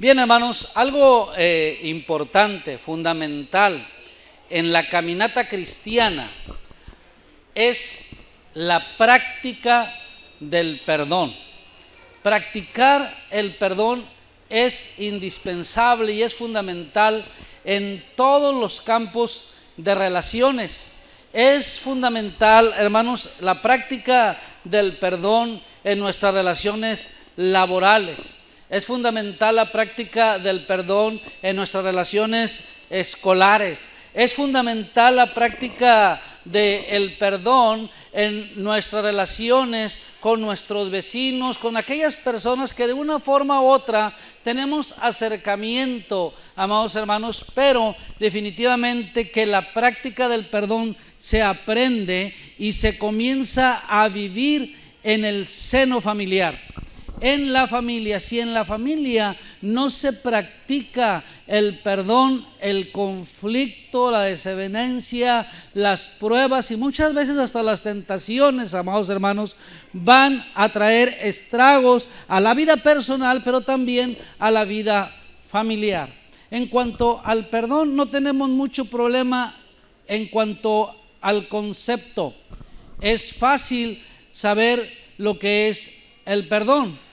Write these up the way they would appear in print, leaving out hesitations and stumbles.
Bien, hermanos, algo importante, fundamental en la caminata cristiana es la práctica del perdón. Practicar el perdón es indispensable y es fundamental en todos los campos de relaciones. Es fundamental, hermanos, la práctica del perdón en nuestras relaciones laborales. Es fundamental la práctica del perdón en nuestras relaciones escolares. Es fundamental la práctica del perdón en nuestras relaciones con nuestros vecinos, con aquellas personas que de una forma u otra tenemos acercamiento, amados hermanos, pero definitivamente que la práctica del perdón se aprende y se comienza a vivir en el seno familiar. En la familia, si en la familia no se practica el perdón, el conflicto, la desavenencia, las pruebas y muchas veces hasta las tentaciones, amados hermanos, van a traer estragos a la vida personal, pero también a la vida familiar. En cuanto al perdón, no tenemos mucho problema en cuanto al concepto. Es fácil saber lo que es el perdón.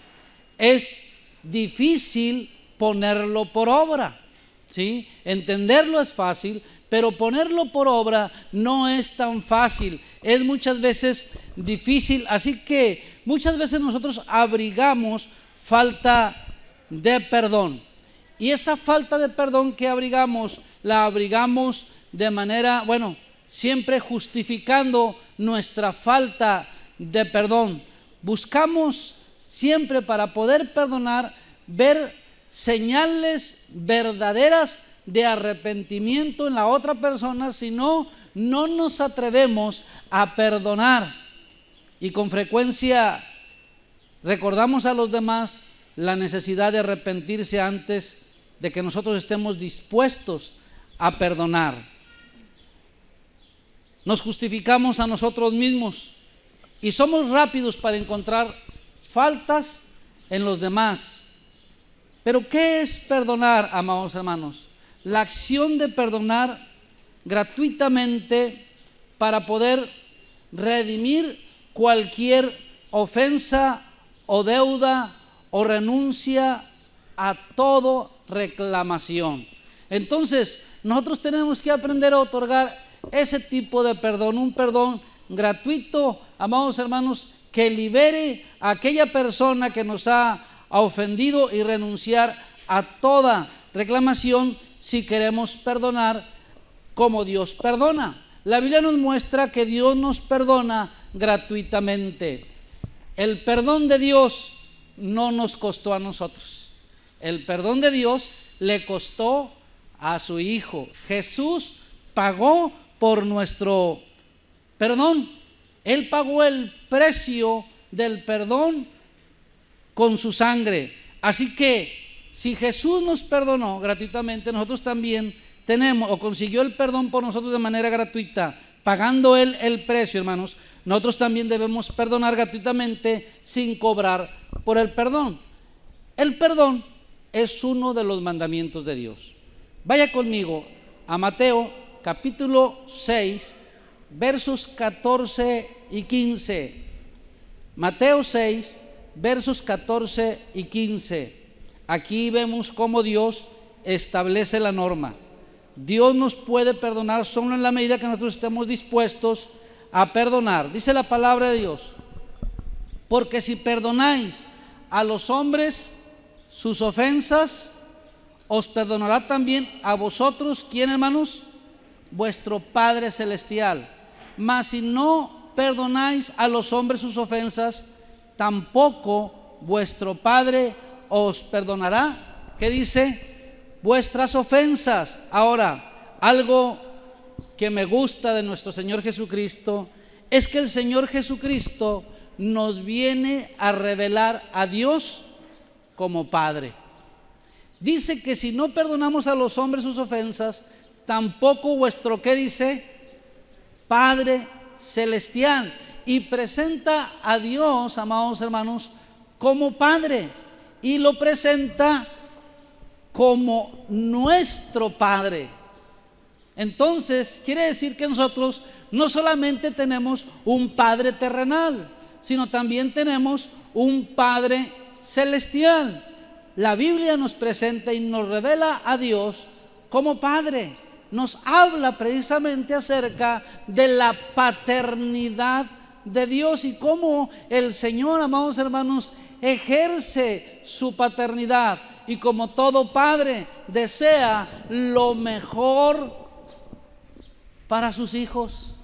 Es difícil ponerlo por obra, ¿sí? Entenderlo es fácil, pero ponerlo por obra no es tan fácil, es muchas veces difícil, así que muchas veces nosotros abrigamos falta de perdón. Y esa falta de perdón que abrigamos, la abrigamos de manera, siempre justificando nuestra falta de perdón. Buscamos siempre para poder perdonar, ver señales verdaderas de arrepentimiento en la otra persona, si no, no nos atrevemos a perdonar. Y con frecuencia recordamos a los demás la necesidad de arrepentirse antes de que nosotros estemos dispuestos a perdonar. Nos justificamos a nosotros mismos y somos rápidos para encontrar faltas en los demás. Pero ¿qué es perdonar, amados hermanos? La acción de perdonar gratuitamente para poder redimir cualquier ofensa o deuda o renuncia a toda reclamación. Entonces, nosotros tenemos que aprender a otorgar ese tipo de perdón, un perdón gratuito, amados hermanos, que libere a aquella persona que nos ha ofendido y renunciar a toda reclamación si queremos perdonar como Dios perdona. La Biblia nos muestra que Dios nos perdona gratuitamente. El perdón de Dios no nos costó a nosotros. El perdón de Dios le costó a su Hijo. Jesús pagó por nuestro perdón. Él pagó el precio del perdón con su sangre. Así que si Jesús nos perdonó gratuitamente, nosotros también tenemos o consiguió el perdón por nosotros de manera gratuita, pagando Él el precio, hermanos. Nosotros también debemos perdonar gratuitamente sin cobrar por el perdón. El perdón es uno de los mandamientos de Dios. Vaya conmigo a Mateo capítulo 6, versos 14 y 15. Mateo 6, versos 14 y 15. Aquí vemos cómo Dios establece la norma. Dios nos puede perdonar solo en la medida que nosotros estemos dispuestos a perdonar. Dice la palabra de Dios: porque si perdonáis a los hombres sus ofensas, os perdonará también a vosotros, ¿quién, hermanos? Vuestro Padre Celestial. Mas si no perdonáis a los hombres sus ofensas, tampoco vuestro Padre os perdonará. ¿Qué dice? Vuestras ofensas. Ahora, algo que me gusta de nuestro Señor Jesucristo es que el Señor Jesucristo nos viene a revelar a Dios como Padre. Dice que si no perdonamos a los hombres sus ofensas, tampoco vuestro, ¿qué dice? Padre Celestial. Y presenta a Dios, amados hermanos, como Padre. Y lo presenta como nuestro Padre. Entonces, quiere decir que nosotros no solamente tenemos un Padre terrenal, sino también tenemos un Padre celestial. La Biblia nos presenta y nos revela a Dios como Padre. Nos habla precisamente acerca de la paternidad de Dios y cómo el Señor, amados hermanos, ejerce su paternidad, y como todo padre desea lo mejor para sus hijos.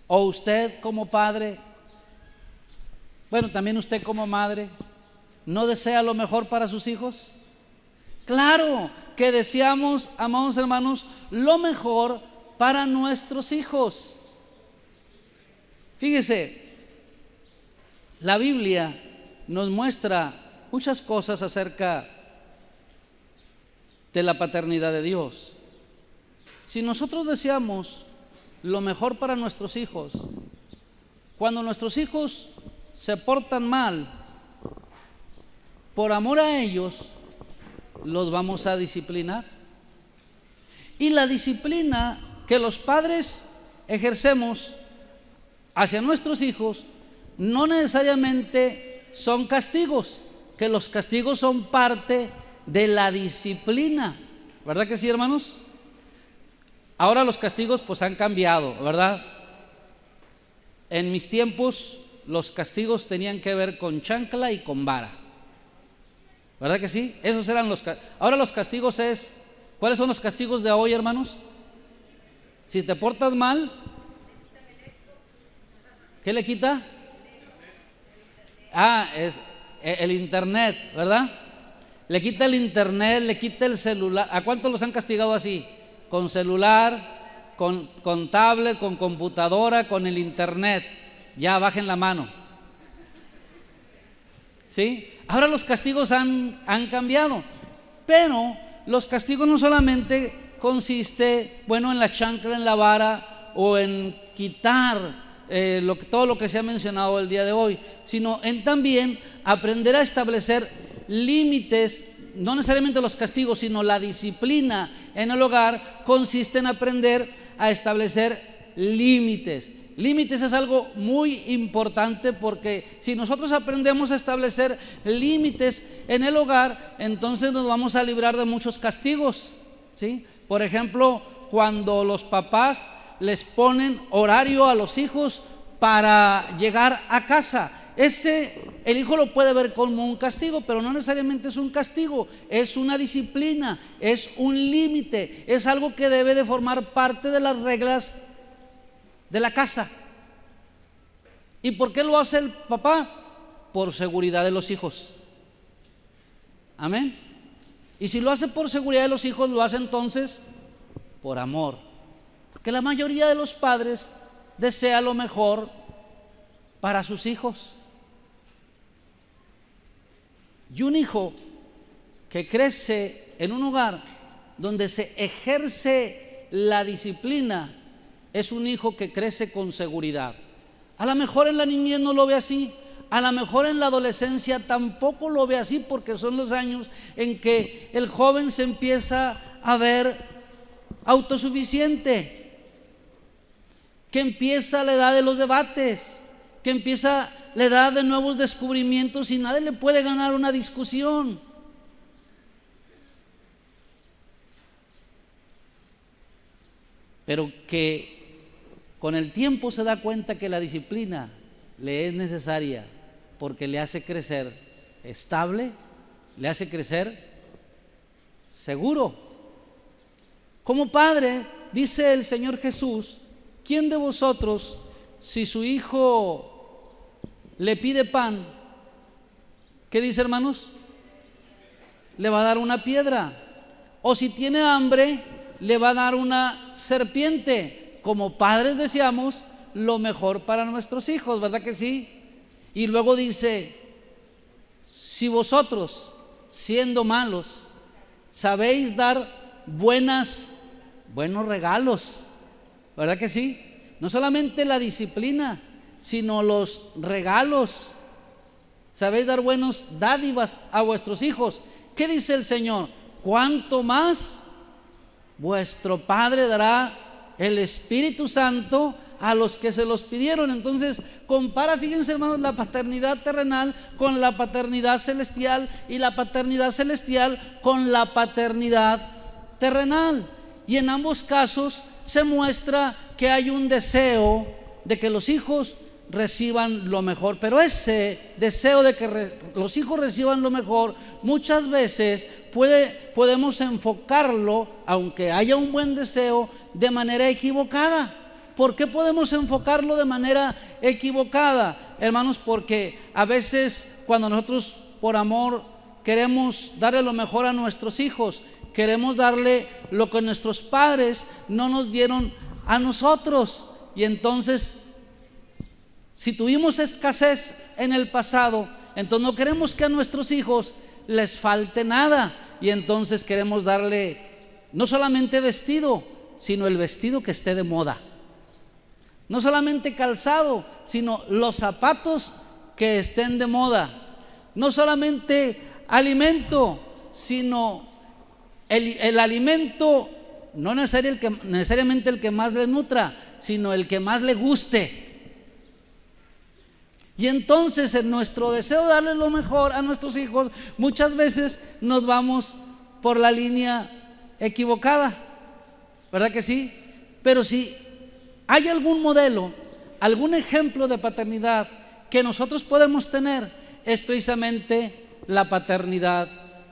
O usted como padre, bueno, también usted como madre, ¿no desea lo mejor para sus hijos? Claro que deseamos, amados hermanos, lo mejor para nuestros hijos. Fíjese, la Biblia nos muestra muchas cosas acerca de la paternidad de Dios. Si nosotros deseamos lo mejor para nuestros hijos, cuando nuestros hijos se portan mal, por amor a ellos, los vamos a disciplinar. Y la disciplina que los padres ejercemos hacia nuestros hijos no necesariamente son castigos, que los castigos son parte de la disciplina, ¿verdad que sí, hermanos? Ahora los castigos pues han cambiado, ¿verdad? En mis tiempos los castigos tenían que ver con chancla y con vara, ¿verdad que sí? Esos eran los castigos. Ahora los castigos ¿cuáles son los castigos de hoy, hermanos? Si te portas mal, ¿qué le quita? Es el internet, ¿verdad? Le quita el internet, le quita el celular. ¿A cuántos los han castigado así? Con celular, con tablet, con computadora, con el internet. Ya, bajen la mano. ¿Sí? Ahora los castigos han cambiado, pero los castigos no solamente consiste, en la chancla, en la vara o en quitar todo lo que se ha mencionado el día de hoy, sino en también aprender a establecer límites. No necesariamente los castigos, sino la disciplina en el hogar consiste en aprender a establecer límites. Límites es algo muy importante, porque si nosotros aprendemos a establecer límites en el hogar, entonces nos vamos a librar de muchos castigos, ¿sí? Por ejemplo, cuando los papás les ponen horario a los hijos para llegar a casa, el hijo lo puede ver como un castigo, pero no necesariamente es un castigo, es una disciplina, es un límite, es algo que debe de formar parte de las reglas de la casa. ¿Y por qué lo hace el papá? Por seguridad de los hijos. Amén. Y si lo hace por seguridad de los hijos, lo hace entonces por amor, porque la mayoría de los padres desea lo mejor para sus hijos. Y un hijo que crece en un hogar donde se ejerce la disciplina es un hijo que crece con seguridad. A lo mejor en la niñez no lo ve así, a lo mejor en la adolescencia tampoco lo ve así, porque son los años en que el joven se empieza a ver autosuficiente, que empieza la edad de los debates, que empieza la edad de nuevos descubrimientos y nadie le puede ganar una discusión. Pero que con el tiempo se da cuenta que la disciplina le es necesaria, porque le hace crecer estable, le hace crecer seguro. Como padre, dice el Señor Jesús, ¿quién de vosotros, si su hijo le pide pan, qué dice, hermanos? Le va a dar una piedra. O si tiene hambre, le va a dar una serpiente. Como padres deseamos lo mejor para nuestros hijos, ¿verdad que sí? Y luego dice, si vosotros, siendo malos, sabéis dar buenos regalos, ¿verdad que sí? No solamente la disciplina, sino los regalos. sabéis dar buenos dádivas a vuestros hijos. ¿Qué dice el Señor? ¿Cuánto más vuestro Padre dará el Espíritu Santo a los que se los pidieron? Entonces compara, fíjense hermanos, la paternidad terrenal con la paternidad celestial, y la paternidad celestial con la paternidad terrenal, y en ambos casos se muestra que hay un deseo de que los hijos reciban lo mejor. Pero ese deseo de que los hijos reciban lo mejor, muchas veces podemos enfocarlo, aunque haya un buen deseo, de manera equivocada. ¿Por qué podemos enfocarlo de manera equivocada, hermanos? Porque a veces cuando nosotros por amor queremos darle lo mejor a nuestros hijos, queremos darle lo que nuestros padres no nos dieron a nosotros, y entonces si tuvimos escasez en el pasado, entonces no queremos que a nuestros hijos les falte nada, y entonces queremos darle no solamente vestido, sino el vestido que esté de moda. No solamente calzado, sino los zapatos que estén de moda. No solamente alimento, sino el alimento, no necesariamente el que más le nutra, sino el que más le guste. Y entonces en nuestro deseo de darle lo mejor a nuestros hijos, muchas veces nos vamos por la línea equivocada, ¿verdad que sí? Pero si hay algún modelo, algún ejemplo de paternidad que nosotros podemos tener, es precisamente la paternidad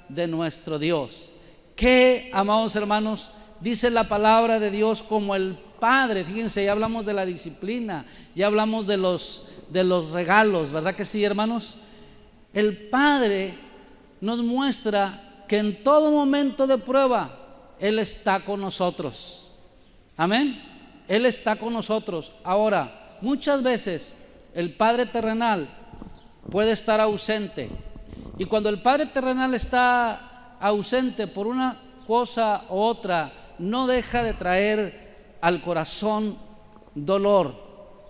de nuestro Dios. Que, amados hermanos, dice la palabra de Dios como el Padre. Fíjense, ya hablamos de la disciplina, ya hablamos de los regalos, ¿verdad que sí, hermanos? El Padre nos muestra que en todo momento de prueba Él está con nosotros. Amén. Él está con nosotros. Ahora, muchas veces el Padre terrenal puede estar ausente, y cuando el Padre terrenal está ausente por una cosa u otra, no deja de traer al corazón dolor,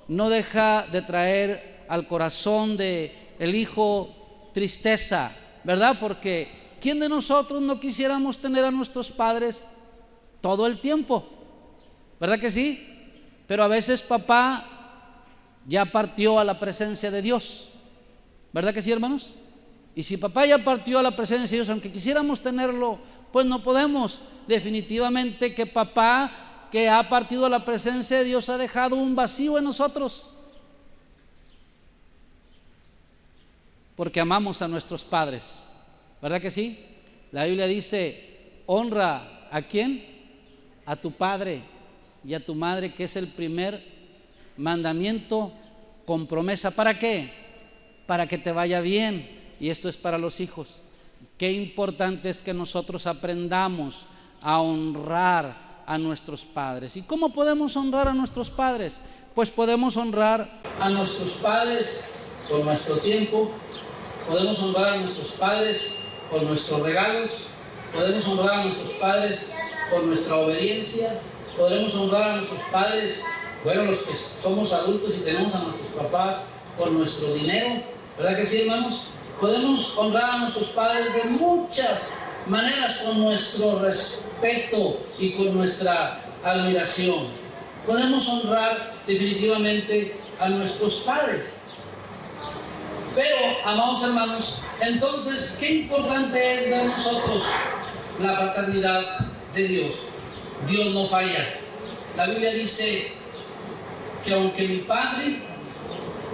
no deja de traer al corazón del hijo tristeza, ¿verdad? Porque ¿quién de nosotros no quisiéramos tener a nuestros padres todo el tiempo? ¿Verdad que sí? Pero a veces papá ya partió a la presencia de Dios, ¿verdad que sí, hermanos? Y si papá ya partió a la presencia de Dios, aunque quisiéramos tenerlo, pues no podemos. Definitivamente que papá, que ha partido a la presencia de Dios, ha dejado un vacío en nosotros, porque amamos a nuestros padres, ¿verdad que sí? La Biblia dice: honra ¿a quién? A tu padre y a tu madre, que es el primer mandamiento con promesa. ¿Para qué? Para que te vaya bien. Y esto es para los hijos. Qué importante es que nosotros aprendamos a honrar a nuestros padres. ¿Y cómo podemos honrar a nuestros padres? Pues podemos honrar a nuestros padres con nuestro tiempo, podemos honrar a nuestros padres con nuestros regalos, podemos honrar a nuestros padres con nuestra obediencia, podemos honrar a nuestros padres, bueno, los que somos adultos y tenemos a nuestros papás, con nuestro dinero, ¿verdad que sí, hermanos? Podemos honrar a nuestros padres de muchas maneras, con nuestro respeto y con nuestra admiración. Podemos honrar definitivamente a nuestros padres. Pero, amados hermanos, entonces, qué importante es de nosotros la paternidad de Dios. Dios no falla. La Biblia dice que aunque mi padre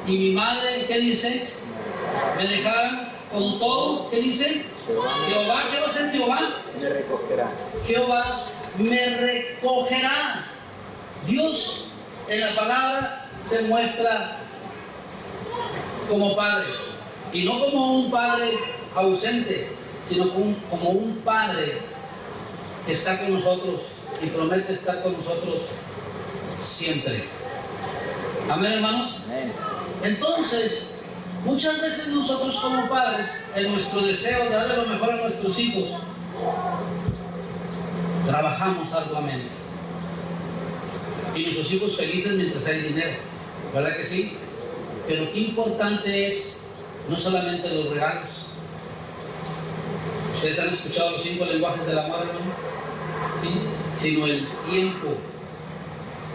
y mi madre, ¿qué dice? Me dejaran con todo, ¿qué dice? Jehová, ¿qué va a hacer Jehová? Me recogerá. Jehová me recogerá. Dios en la palabra se muestra como Padre, y no como un Padre ausente, sino como un Padre que está con nosotros y promete estar con nosotros siempre. Amén, hermanos. Amén. Entonces, muchas veces nosotros como padres, en nuestro deseo de darle lo mejor a nuestros hijos, trabajamos arduamente, y nuestros hijos felices mientras hay dinero, ¿verdad que sí? Pero qué importante es no solamente los regalos. Ustedes han escuchado los 5 lenguajes del amor, hermanos, ¿sí? Sino el tiempo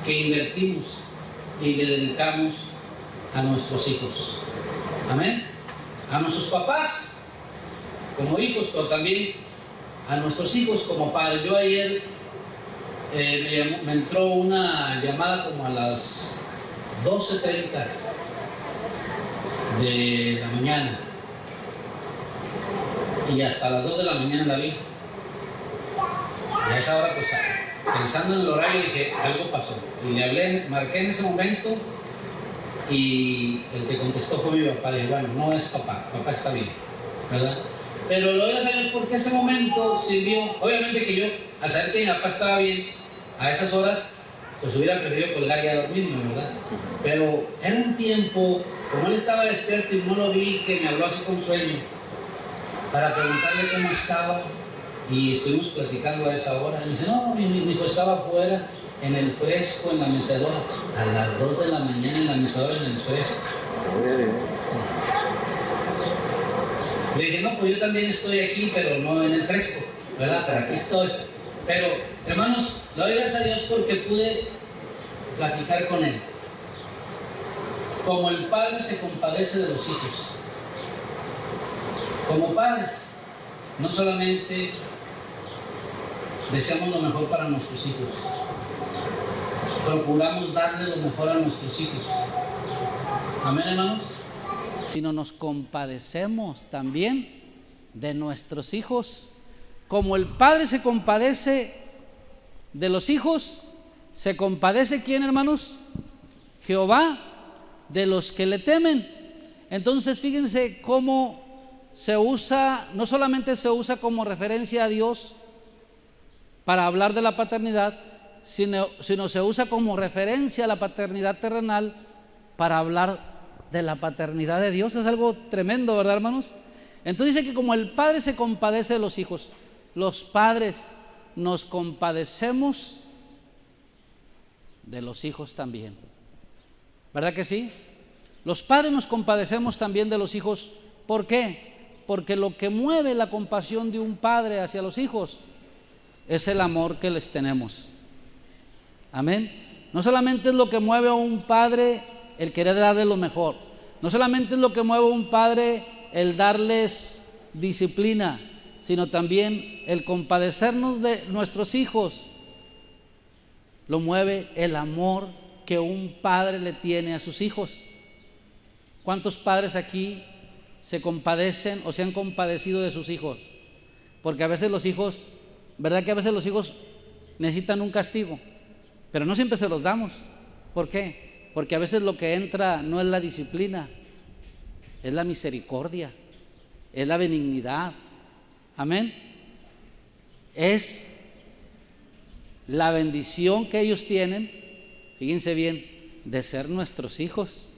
que invertimos y le dedicamos a nuestros hijos. Amén. A nuestros papás como hijos, pero también a nuestros hijos como padres. Yo ayer me entró una llamada como a las 12:30 de la mañana y hasta las 2 de la mañana la vi. Y a esa hora, pues, pensando en el horario, dije, algo pasó. Y le hablé, marqué en ese momento y el que contestó fue mi papá. Dije, bueno, no es papá, papá está bien, ¿verdad? Pero lo voy a saber porque ese momento sirvió. Obviamente que yo, al saber que mi papá estaba bien, a esas horas, pues hubiera preferido colgar y a dormirme, ¿verdad? Pero era un tiempo, como él estaba despierto y no lo vi, que me habló así con sueño, para preguntarle cómo estaba, y estuvimos platicando a esa hora. Y me dice, no, mi hijo estaba afuera, en el fresco, en la mecedora, a las 2 de la mañana en la mecedora, en el fresco. Le dije, no, pues yo también estoy aquí, pero no en el fresco, ¿verdad? Pero aquí estoy. Pero, hermanos, doy gracias a Dios porque pude platicar con él. Como el padre se compadece de los hijos. Como padres, no solamente deseamos lo mejor para nuestros hijos, procuramos darle lo mejor a nuestros hijos. Amén, hermanos. Sino nos compadecemos también de nuestros hijos. Como el Padre se compadece de los hijos, ¿se compadece quién, hermanos? Jehová, de los que le temen. Entonces fíjense cómo se usa, no solamente se usa como referencia a Dios para hablar de la paternidad, sino se usa como referencia a la paternidad terrenal para hablar de la paternidad de Dios. Es algo tremendo, ¿verdad, hermanos? Entonces dice que como el Padre se compadece de los hijos, los padres nos compadecemos de los hijos también. ¿Verdad que sí? Los padres nos compadecemos también de los hijos. ¿Por qué? Porque lo que mueve la compasión de un padre hacia los hijos es el amor que les tenemos. Amén. No solamente es lo que mueve a un padre el querer darle lo mejor, no solamente es lo que mueve a un padre el darles disciplina, sino también el compadecernos de nuestros hijos. Lo mueve el amor que un padre le tiene a sus hijos. ¿Cuántos padres aquí se compadecen o se han compadecido de sus hijos? Porque a veces los hijos, ¿verdad que a veces los hijos necesitan un castigo? Pero no siempre se los damos. ¿Por qué? Porque a veces lo que entra no es la disciplina, es la misericordia, es la benignidad. Amén. Es la bendición que ellos tienen, fíjense bien, de ser nuestros hijos.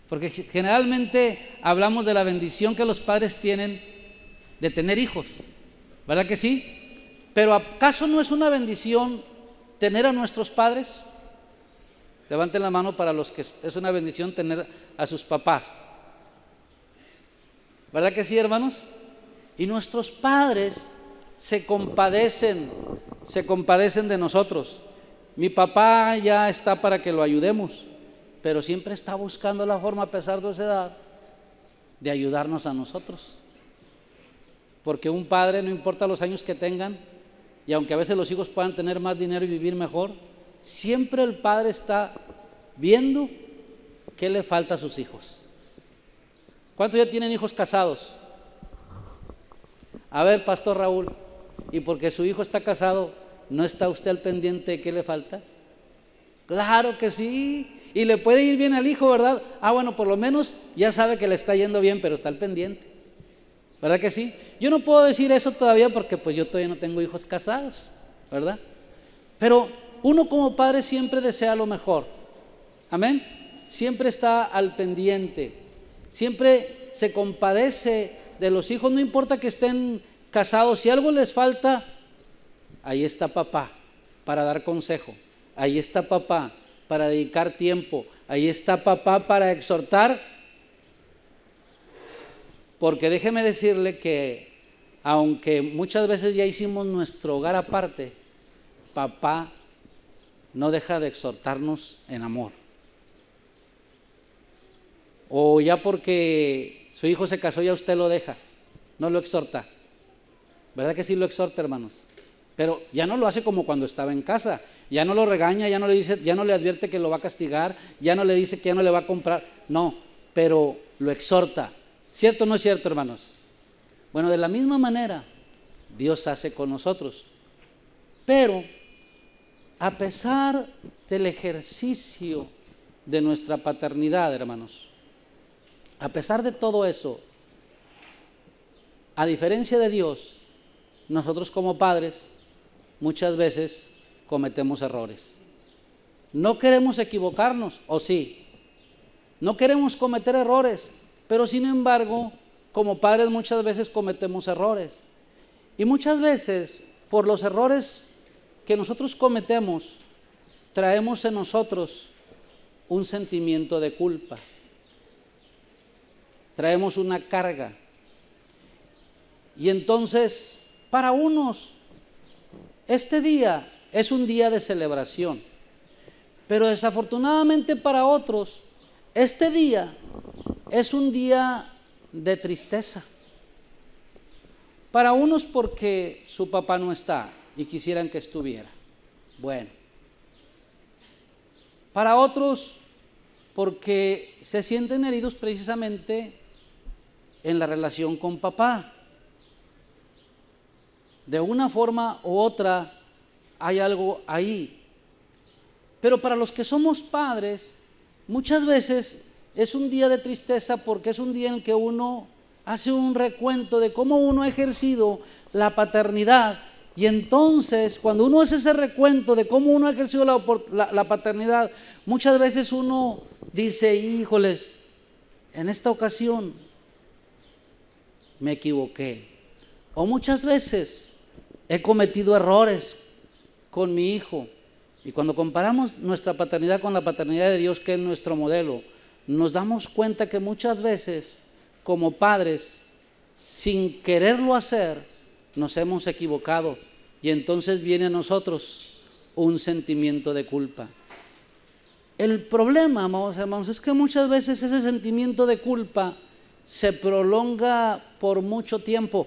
Porque generalmente hablamos de la bendición que los padres tienen de tener hijos, ¿verdad que sí? Pero ¿acaso no es una bendición tener a nuestros padres? Levanten la mano para los que es una bendición tener a sus papás. ¿Verdad que sí, hermanos? Y nuestros padres se compadecen de nosotros. Mi papá ya está para que lo ayudemos, pero siempre está buscando la forma, a pesar de esa edad, de ayudarnos a nosotros. Porque un padre, no importa los años que tengan, y aunque a veces los hijos puedan tener más dinero y vivir mejor, siempre el padre está viendo qué le falta a sus hijos. ¿Cuántos ya tienen hijos casados? A ver, Pastor Raúl, ¿y porque su hijo está casado, no está usted al pendiente de qué le falta? Claro que sí, y le puede ir bien al hijo, ¿verdad? Bueno, por lo menos ya sabe que le está yendo bien, pero está al pendiente, ¿verdad que sí? Yo no puedo decir eso todavía porque pues yo todavía no tengo hijos casados, ¿verdad? Pero uno como padre siempre desea lo mejor, amén, siempre está al pendiente, siempre se compadece de los hijos, no importa que estén casados, si algo les falta, ahí está papá para dar consejo, ahí está papá para dedicar tiempo, ahí está papá para exhortar. Porque déjeme decirle que aunque muchas veces ya hicimos nuestro hogar aparte, papá no deja de exhortarnos en amor. O ya porque su hijo se casó ya usted lo deja, no lo exhorta. ¿Verdad que sí lo exhorta, hermanos? Pero ya no lo hace como cuando estaba en casa, ya no lo regaña, ya no le dice, ya no le advierte que lo va a castigar, ya no le dice que ya no le va a comprar, no, pero lo exhorta. ¿Cierto o no es cierto, hermanos? Bueno, de la misma manera Dios hace con nosotros. Pero a pesar del ejercicio de nuestra paternidad, hermanos, a pesar de todo eso, a diferencia de Dios, nosotros como padres muchas veces cometemos errores. No queremos equivocarnos, ¿o sí? No queremos cometer errores, pero sin embargo, como padres muchas veces cometemos errores. Y muchas veces, por los errores que nosotros cometemos, traemos en nosotros un sentimiento de culpa. Traemos una carga. Y entonces, para unos, este día es un día de celebración. Pero desafortunadamente para otros, este día es un día de tristeza. Para unos porque su papá no está y quisieran que estuviera. Bueno. Para otros porque se sienten heridos precisamente en la relación con papá. De una forma u otra hay algo ahí. Pero para los que somos padres, muchas veces es un día de tristeza porque es un día en que uno hace un recuento de cómo uno ha ejercido la paternidad. Y entonces, cuando uno hace ese recuento de cómo uno ha ejercido la paternidad, muchas veces uno dice, híjoles, en esta ocasión me equivoqué. O muchas veces he cometido errores con mi hijo. Y cuando comparamos nuestra paternidad con la paternidad de Dios, que es nuestro modelo, nos damos cuenta que muchas veces, como padres, sin quererlo hacer, nos hemos equivocado. Y entonces viene a nosotros un sentimiento de culpa. El problema, amados hermanos, es que muchas veces ese sentimiento de culpa se prolonga por mucho tiempo.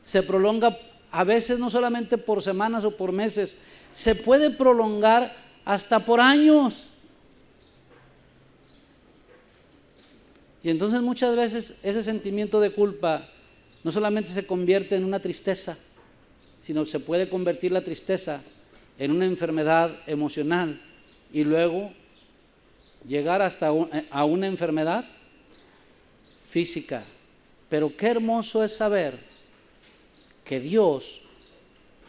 Se prolonga a veces no solamente por semanas o por meses, se puede prolongar hasta por años. Y entonces muchas veces ese sentimiento de culpa no solamente se convierte en una tristeza, sino se puede convertir la tristeza en una enfermedad emocional y luego llegar hasta a una enfermedad física. Pero qué hermoso es saber que Dios,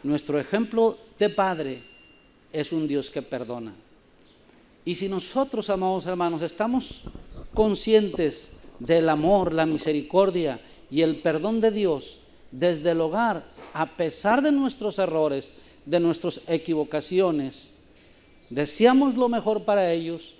nuestro ejemplo de padre, es un Dios que perdona. Y si nosotros, amados hermanos, estamos conscientes del amor, la misericordia y el perdón de Dios desde el hogar, a pesar de nuestros errores, de nuestras equivocaciones, deseamos lo mejor para ellos,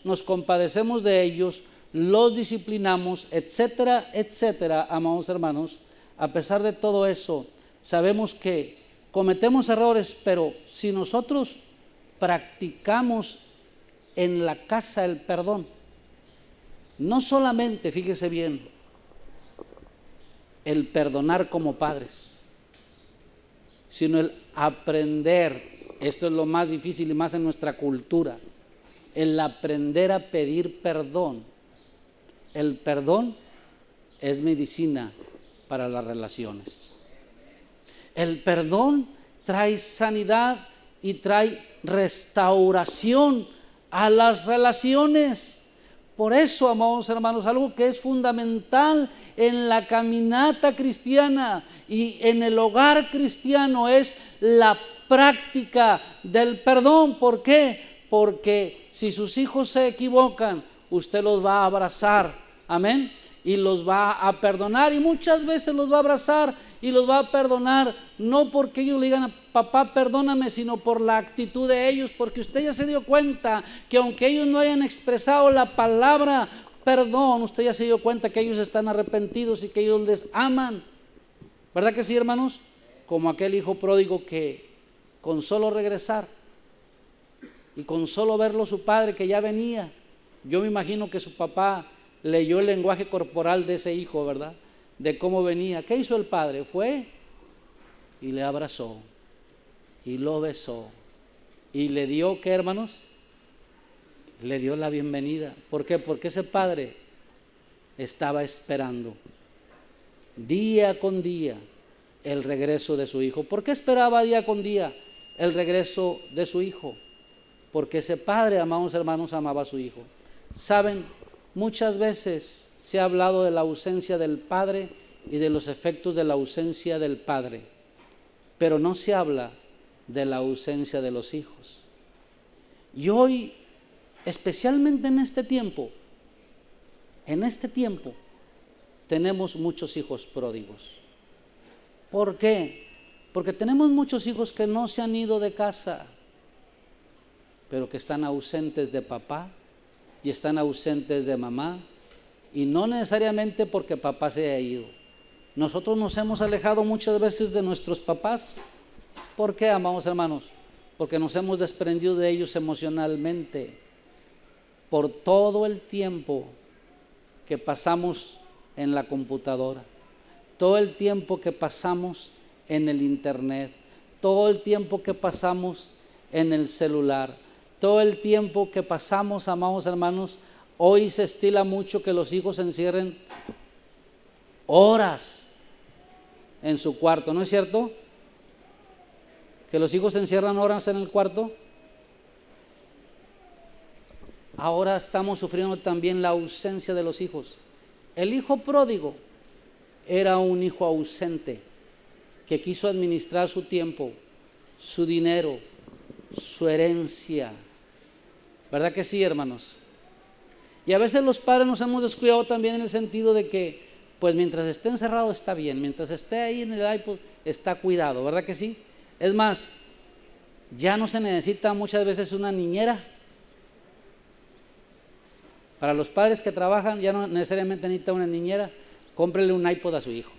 nos compadecemos de ellos, los disciplinamos, etcétera, etcétera, amados hermanos. A pesar de todo eso, sabemos que cometemos errores, pero si nosotros practicamos en la casa el perdón, no solamente, fíjese bien, el perdonar como padres, sino el aprender, esto es lo más difícil y más en nuestra cultura, el aprender a pedir perdón. El perdón es medicina para las relaciones. El perdón trae sanidad y trae restauración a las relaciones. Por eso, amados hermanos, algo que es fundamental en la caminata cristiana y en el hogar cristiano es la práctica del perdón. ¿Por qué? Porque si sus hijos se equivocan, usted los va a abrazar, amén, y los va a perdonar, y muchas veces los va a abrazar y los va a perdonar, no porque ellos le digan, papá, perdóname, sino por la actitud de ellos, porque usted ya se dio cuenta que aunque ellos no hayan expresado la palabra perdón, usted ya se dio cuenta que ellos están arrepentidos y que ellos les aman. ¿Verdad que sí, hermanos? Como aquel hijo pródigo que con solo regresar y con solo verlo su padre que ya venía, yo me imagino que su papá leyó el lenguaje corporal de ese hijo, ¿verdad? De cómo venía. ¿Qué hizo el padre? Fue y le abrazó y lo besó y le dio, ¿qué, hermanos? Le dio la bienvenida. ¿Por qué? Porque ese padre estaba esperando día con día el regreso de su hijo. ¿Por qué esperaba día con día el regreso de su hijo? Porque ese padre, amados hermanos, amaba a su hijo. Saben, muchas veces se ha hablado de la ausencia del padre y de los efectos de la ausencia del padre, pero no se habla de la ausencia de los hijos. Y hoy, especialmente en este tiempo, tenemos muchos hijos pródigos. ¿Por qué? Porque tenemos muchos hijos que no se han ido de casa, pero que están ausentes de papá y están ausentes de mamá, y no necesariamente porque papá se haya ido. Nosotros nos hemos alejado muchas veces de nuestros papás. ¿Por qué, amados hermanos? Porque nos hemos desprendido de ellos emocionalmente por todo el tiempo que pasamos en la computadora, todo el tiempo que pasamos en el internet, todo el tiempo que pasamos en el celular, todo el tiempo que pasamos, amados hermanos. Hoy se estila mucho que los hijos se encierren horas en su cuarto, ¿no es cierto? Que los hijos se encierran horas en el cuarto. Ahora estamos sufriendo también la ausencia de los hijos. El hijo pródigo era un hijo ausente que quiso administrar su tiempo, su dinero, su herencia. ¿Verdad que sí, hermanos? Y a veces los padres nos hemos descuidado también en el sentido de que, pues mientras esté encerrado está bien, mientras esté ahí en el iPod está cuidado, ¿verdad que sí? Es más, ya no se necesita muchas veces una niñera. Para los padres que trabajan ya no necesariamente necesita una niñera. Cómprele un iPod a su hijo.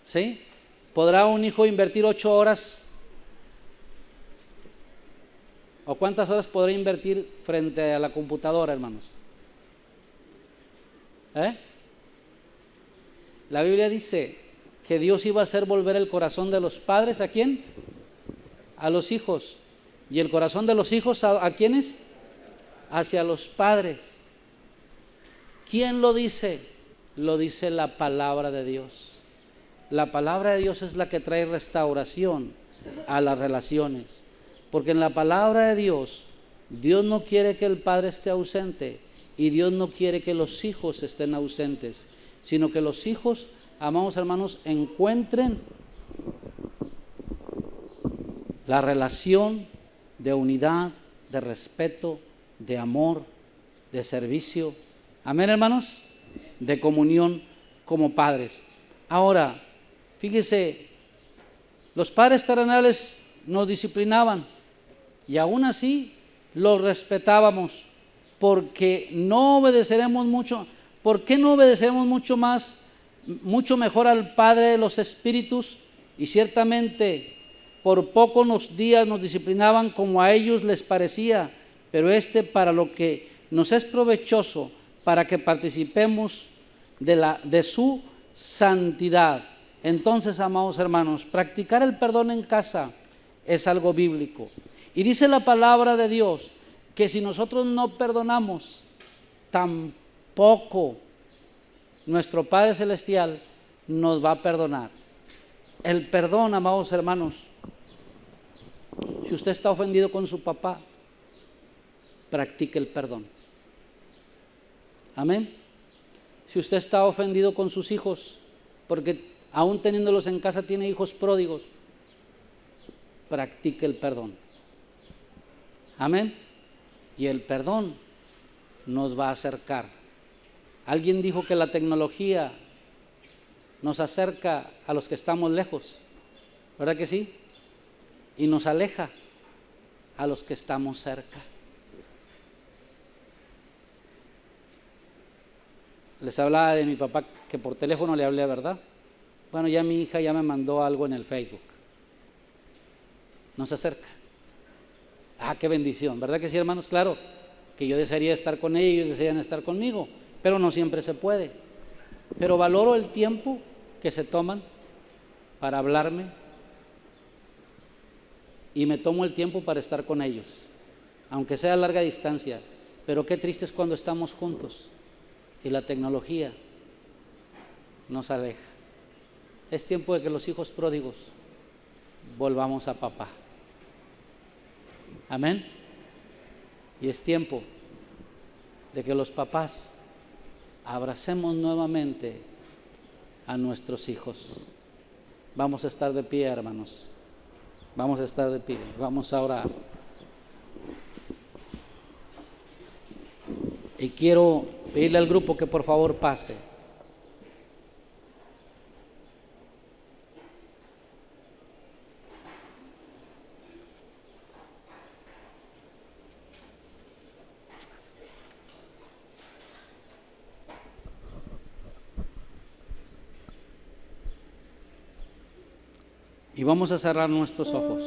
¿Sí? ¿Podrá un hijo invertir 8 horas? ¿O cuántas horas podrá invertir frente a la computadora, hermanos? La Biblia dice que Dios iba a hacer volver el corazón de los padres, ¿a quién? A los hijos. ¿Y el corazón de los hijos a quiénes? Hacia los padres. ¿Quién lo dice? Lo dice la palabra de Dios. La palabra de Dios es la que trae restauración a las relaciones. Porque en la palabra de Dios, Dios no quiere que el padre esté ausente y Dios no quiere que los hijos estén ausentes, sino que los hijos, amados hermanos, encuentren la relación de unidad, de respeto, de amor, de servicio. Amén, hermanos, de comunión como padres. Ahora, fíjese, los padres terrenales nos disciplinaban y aún así los respetábamos, porque no obedeceremos mucho. ¿Por qué no obedeceremos mucho mejor al Padre de los Espíritus? Y ciertamente por pocos días nos disciplinaban como a ellos les parecía, pero para lo que nos es provechoso, para que participemos de su santidad. Entonces, amados hermanos, practicar el perdón en casa es algo bíblico. Y dice la palabra de Dios que si nosotros no perdonamos, tampoco nuestro Padre Celestial nos va a perdonar. El perdón, amados hermanos, si usted está ofendido con su papá, practique el perdón. Amén. Si usted está ofendido con sus hijos, porque aún teniéndolos en casa tiene hijos pródigos, practique el perdón. Amén. Y el perdón nos va a acercar. Alguien dijo que la tecnología nos acerca a los que estamos lejos, ¿verdad que sí? Y nos aleja a los que estamos cerca. les hablaba de mi papá, que por teléfono le hablé, ¿verdad? Bueno, ya mi hija ya me mandó algo en el Facebook. No se acerca. Ah, qué bendición, ¿verdad que sí, hermanos? Claro, que yo desearía estar con ellos, ellos desearían estar conmigo, pero no siempre se puede. Pero valoro el tiempo que se toman para hablarme y me tomo el tiempo para estar con ellos, aunque sea a larga distancia. Pero qué triste es cuando estamos juntos y la tecnología nos aleja. Es tiempo de que los hijos pródigos volvamos a papá. Amén. Y es tiempo de que los papás abracemos nuevamente a nuestros hijos. Vamos a estar de pie, hermanos. Vamos a estar de pie. Vamos a orar. Y quiero pedirle al grupo que por favor pase. Y vamos a cerrar nuestros ojos.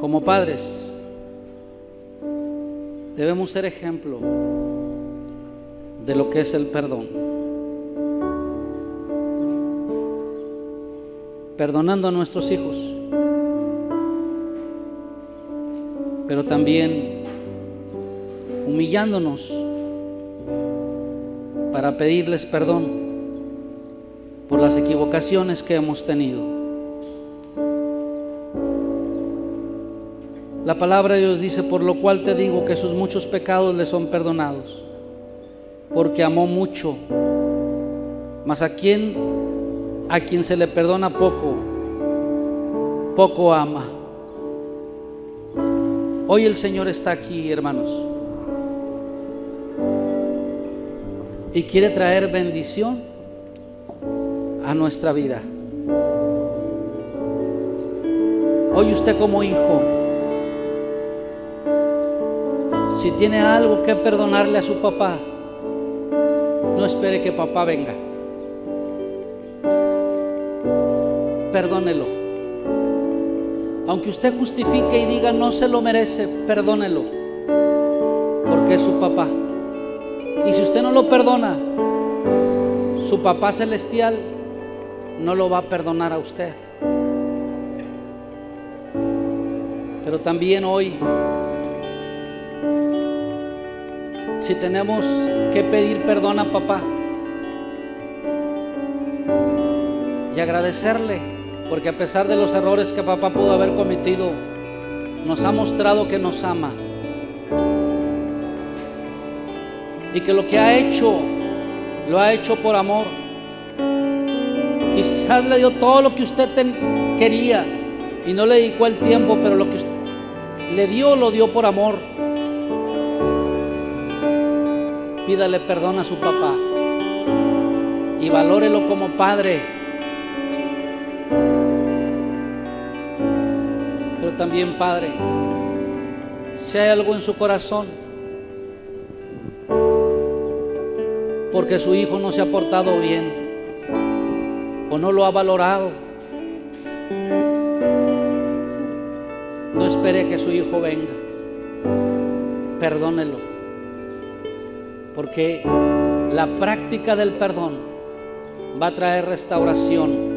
Como padres, debemos ser ejemplo de lo que es el perdón. Perdonando a nuestros hijos, pero también humillándonos para pedirles perdón por las equivocaciones que hemos tenido. La palabra de Dios dice: por lo cual te digo que sus muchos pecados le son perdonados, porque amó mucho. Mas a quien se le perdona poco, poco ama. Hoy el Señor está aquí, hermanos, y quiere traer bendición a nuestra vida. Hoy usted como hijo, si tiene algo que perdonarle a su papá, no espere que papá venga. Perdónelo. Aunque usted justifique y diga no se lo merece, perdónelo, porque es su papá. Y si usted no lo perdona, su papá celestial no lo va a perdonar a usted. Pero también hoy, si tenemos que pedir perdón a papá y agradecerle, porque a pesar de los errores que papá pudo haber cometido, nos ha mostrado que nos ama y que lo que ha hecho, lo ha hecho por amor. Quizás le dio todo lo que usted quería y no le dedicó el tiempo, pero lo que le dio, lo dio por amor. Pídale perdón a su papá y valórelo como padre. Pero también, padre, si hay algo en su corazón porque su hijo no se ha portado bien o no lo ha valorado, no espere que su hijo venga. Perdónelo, porque la práctica del perdón va a traer restauración